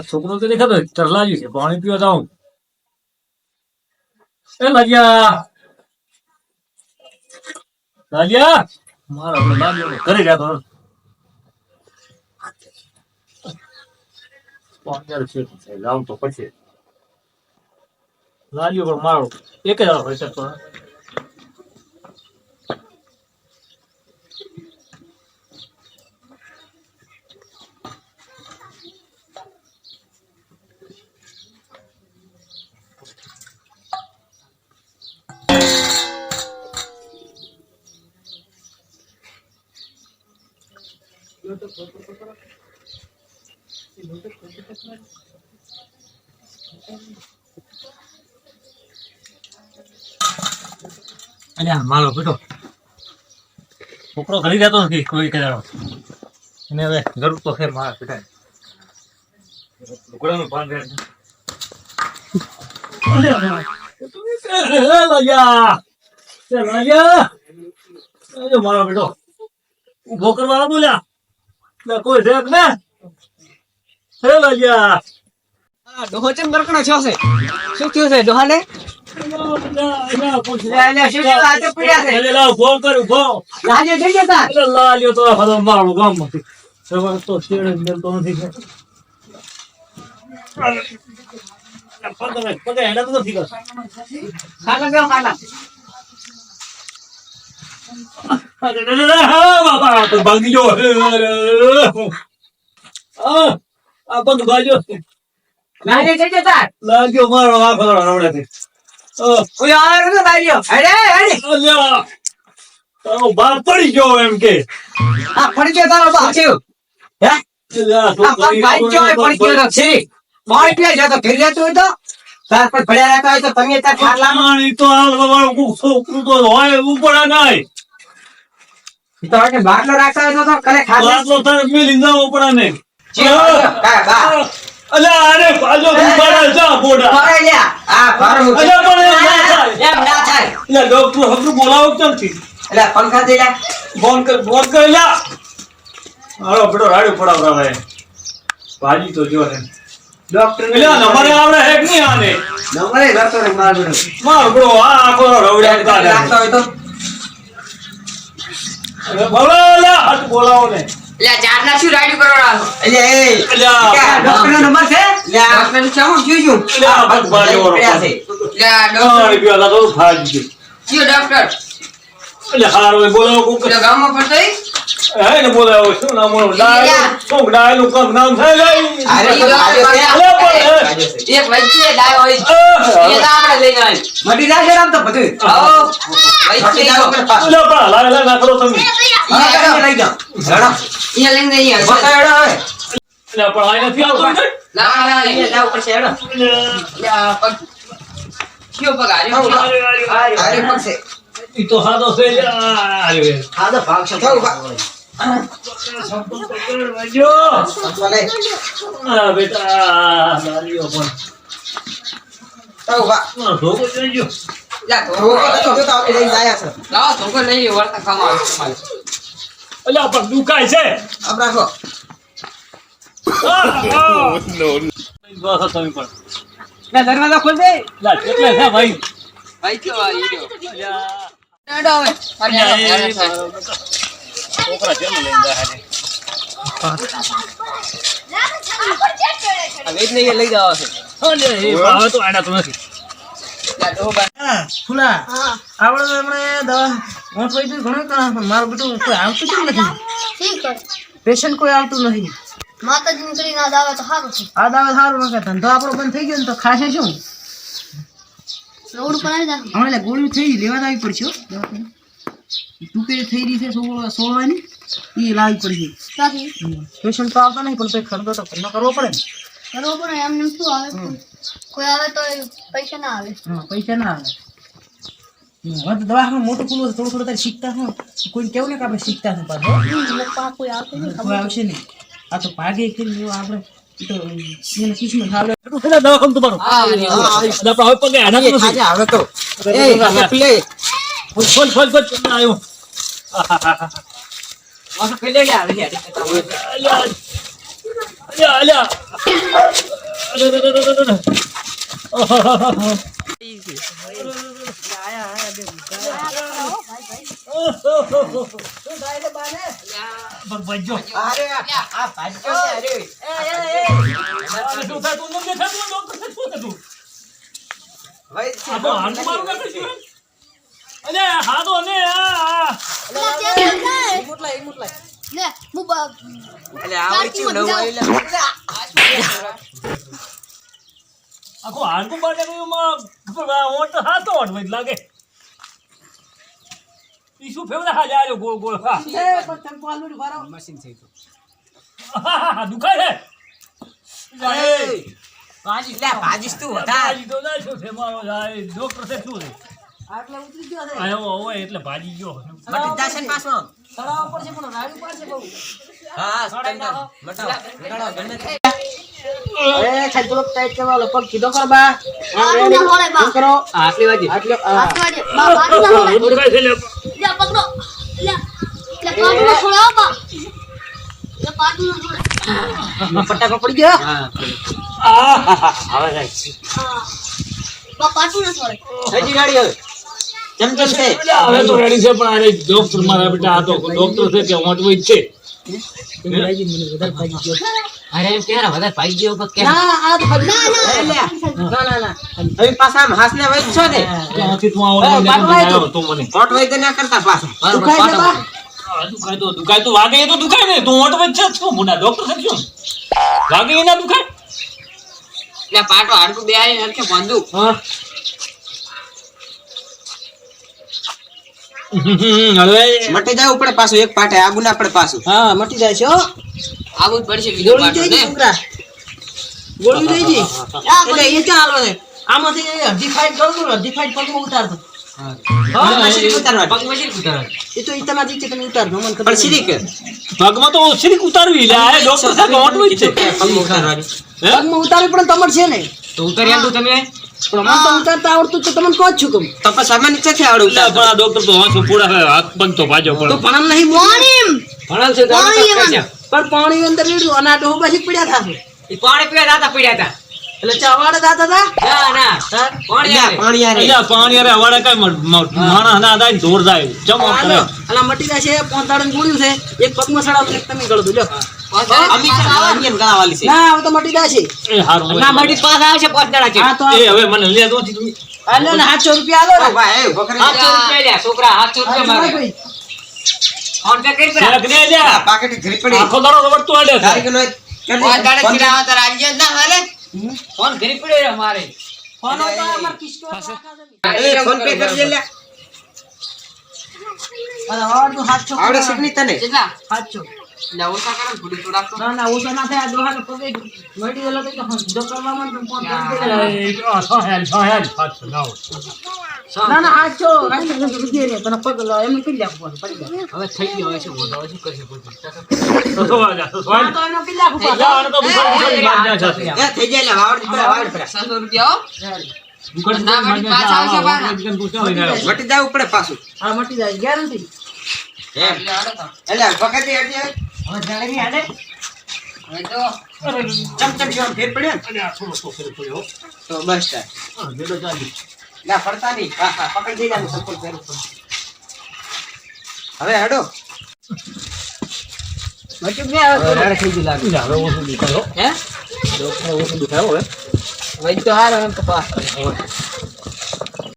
છોકરો તો દેખાતો તરલાજી છે, પાણી પીવા જાઉં. એ લાગ્યા મારા ઘરે ગયા તો જાઉં તો પછી લાગ્યો પણ મારો એક જ હોય છે. અલ્યા મારો બેટો છોકરો ઘરે જતો નથી કોઈ કદાડો એને હવે જરૂર તો છે મારા બેટા લુગડાનું ભાન રહે. મારો બેટો ઉભો કરવાના બોલ્યા કોઈ છે ને. હે લાગ્યા ડોહો ચમ બરકણો છો છે? શું થયું છે ડોહાને? ભાગી ગયો પગ ભાગ્યો લાગ્યો મારો આખો રવડે તારો બાપ પડી ગયો એમ કે પડી ગયો તારો બાપ છે છોકરું તો હોય એવું પડે નહીં બાટલો રાખતા હોય તો કરે મેલી જવો પડે ને. અલ્યા અરે બાજો જા બોડા ડોક્ટર હમણાં બોલાવો ક્યાંથી? પંખા દે ફોન કર લ્યા. હાલો બેટો રાડ્યો પડાવરાવે ભાજી તો જો ને ડોક્ટર નંબરે આવડે હે કે નહીં આને નંબરે કરતો ને માર બેટો બેટો આ આખો રવડ્યા રાખતા હોય તો બોલાવો ને. ચાર ના શું રાઈડ કરવાનો? ડોક્ટર નો નંબર છે? ડોક્ટર નું ચામું જોઈશું. ડોક્ટર બોલાવો ગામમાં પડતો બોલાવો શું નામ ડાયલું કમ નામ થાય એક વચ્ચે ડાય હોય આપણે લઈને આવે મટી જાય આમ તો બધું નાખો તમે લઈ જાઓ અહીંયા લઈને નહીં પણ આ નથી આવતો જાવ પડશે કયો પગ અરે પક્ષે ઈ તો સાદો છે આદો ભાગ છે થાવ બેટા લાલ્યો પણ થાવ ધોકો જોઈજો. લાવો ધોકો લઈ વર્તા ખાવા અલ્યા પણ દુખાય છે આમ રાખો તમે પણ દરવાજો ખોલ દે કેટલા છે ભાઈ ભાઈ કયો આ ઈડો છોકરા કેમ લઈને જાય લઈ જાવ તો આડા તો નથી ફૂલા આવડે હમણે દવા હું કોઈ દી ઘણું કરા પણ મારું બેટું કોઈ આવતું કેમ નથી ઠીક છે પેશન્ટ કોઈ આવતું નથી માતાજીની કરીને આ દાવા તો સારું છે આ દાવા સારું ન કરતા તો આપણો બંધ થઈ ગયો ને તો ખાશે શું રોડ પર આવી જા હમણાં ગોળી થઈ લેવા આવી પડશે ટૂંકે થઈ રહી છે સોળવાની એ લાવવી પડશે સાથી પેશન્ટ તો આવતા નહીં પણ પછી ખર્ચો તો કરવો પડે ને કરવો પડે એમને શું આવે કોઈ આવે તો પૈસા ના આવે હા પૈસા ના આવે હવે તો દવાખાનું મોટું ખુલ્લું થોડું થોડું તારે શીખતા હો કોઈ કેવું ને કે આપણે શીખતા હો પાછો કોઈ આવશે નહીં કોઈ આવશે નહીં આ તો ભાગે કરી આપણે તો એને કિસ્મત હાલે દવાખાનું તમારું હવે પગે આડા હવે તો એ પ્લે ખોલ આવ્યો ઓછો કરી લે યાર લે અલ્યા અલ્યા અલ્યા ભગવાન અરે આ ભાજ્યો છે અરે શું થાય તું નથી દેખાતું ડોક્ટર શું થતું ભાઈ આ તો હાથ મારું કરતો છે અલે હા તો ને આ લે હું બ- એટલે આ વચ્ચે નવું આવેલા આખો હાડકું બાટે માં ઓટ હાથો ઓટ વઈ લાગે ઈ શું ફેવરા હા જાય ગોળ ગોળ હા મશીન છે તો દુખાય છે ભાજી લે ભાજી તું હતા ભાજી તો ના શું છે મારો જાય ડોક્ટર છે શું છે આયો હોય એટલે ભાજી ગયો મટી જાશે ને પાછો હા સ્ટેન્ડર મટાડો ગમે તે પાટું ના છોડે બા આટલી વાજી હાથ વાળે. બા પાટું ના છોડે દુખાય છે લે લે પકડો લે પાટું ના છોડે હો બા લે પાટું ના છોડે ફટાકો પડી ગયો હા હવે જાય હા બા પાટું ના છોડે હજી ગાડી હવે ચમચમ છે હવે તો રેડી છે પણ આરે ડોક્ટર મારા બેટા આ તો ડોક્ટર છે કે મોટવી છે અરે એમ કેરા વધારે ભાઈ ગયો ઉપર કે ના ના હવે પાછા આમ હાસને વઈ છો ને ત્યાંથી તું આવો ને આવ્યો તો મને મોટ વઈ તો ના કરતા પાછા દુખાય તો વાગે એ તો દુખાય ને તું મોટવી છે શું મુના ડોક્ટર છે શું વાગે એ ના દુખાય એટલે પાટો હાડકું બે આઈ હરખે બંદૂક હા હવે મટી જાય ઉપડે પાછું એક પાટે આગુ ના પડે પાછું હા મટી જાય છે હો આગુ જ પડશે બીજો પાટો ને ગોળી લઈ જી એટલે એ ચાલો ને આમાંથી અડધી ફાઈટ કરું ને અડધી ફાઈટ પગમાં ઉતારતો પગ મશીન ઉતારવા પગ મશીન ઉતારવા એ તો ઈ તમારી રીતે તમે ઉતારજો મને ખબર પણ સીધી કર પગમાં તો ઓછી ઉતારવી લે આ ડોક્ટર છે મોટવી જ છે પગ ઉતારવાની પગમાં ઉતારવી પણ તમારે છે ને તો ઉતારી આલું તમે પણ મને તો ઉતારતા આવડતું તો તમને કહું જ છું કમ તો પછી સામાન નીચેથી આવડે પણ ઉતારતા આ ડોક્ટર તો વાંચો પૂરા હાથ પગ તો ભાજો તો પડે ભણમ નહીં મોણીમ ભણાલ છે તો પાણી આવડે પણ પાણી અંદર રેડું અને આ ડોહા પાછી પડ્યા થાશે એ પાણી પીવા દાતા પડ્યા હતા એટલે ચાવાડે દાતા હતા ના પાણી આવે પાણી આવે અલ્યા પાણી અરે વાડે કઈ માણસ ના થાય ને ઢોર જાય જમ કરે અલા મટી જાય છે પોંતાડન ગોળ્યું છે એક પગમાં સડાવ એક તમે ગળો દો લ્યો અમી અમિયન ગાવાલી છે ના હવે તો મટી જાય છે એ હારું ના મડી પાસ આવે છે 5 દડા છે હા તો એ હવે મને લે દો તમે આલો ને 700 રૂપિયા આલો ને ભાઈ એ બકરી 700 રૂપિયા લે છોકરા 700 રૂપિયા માગે ફોન પે કરી પરા શેક ને લ્યા પાકેટ ઘરી પડી આખો દાડો રબડતો આડે છે તારીખ નો 5 દડા ચીરાવા તાર આજે ના હાલે ફોન ઘરી પડે રે મારે ફોન તો અમાર કિસ્કો એ ફોન પે કરી દે લે અલા આવડતું 700 આવડે શીખની તને કેટલા 700 ના ઓછા કરો થોડી થોડાક ના ના ઓછો ના થાય આ દોહાનો પગે મટી ગયેલો તો ધંધો કરવામાં તો ફોન કરી દે ના ના 800 રૂપિયા ને તને પગ લો એમ કરી લે ફોન પડી જાય હવે થઈ ગયો હવે શું બોલો શું કરશે બધું હા તો એનો કેટલા રૂપિયા એ થઈ જાય લે વાવડ પરા 600 રૂપિયા ના મટી પાછા આવશે બાના મટી જાવ પડે પાછું હા મટી જાય ગેરંટી એટલે પકડી હટી હવે જાડે હાડે હવે તો ચમચમ જેમ ફેર પડ્યો તો બસ ના પડતા નહીં હા હા પકડી જઈ જાય સપોર્ટ કરું હવે હાડો મટી ગયા રાડે થઈ ગયું લાગે હે ઓછું દુખાયો હવે વઈ તો હારો એમ તો પાસ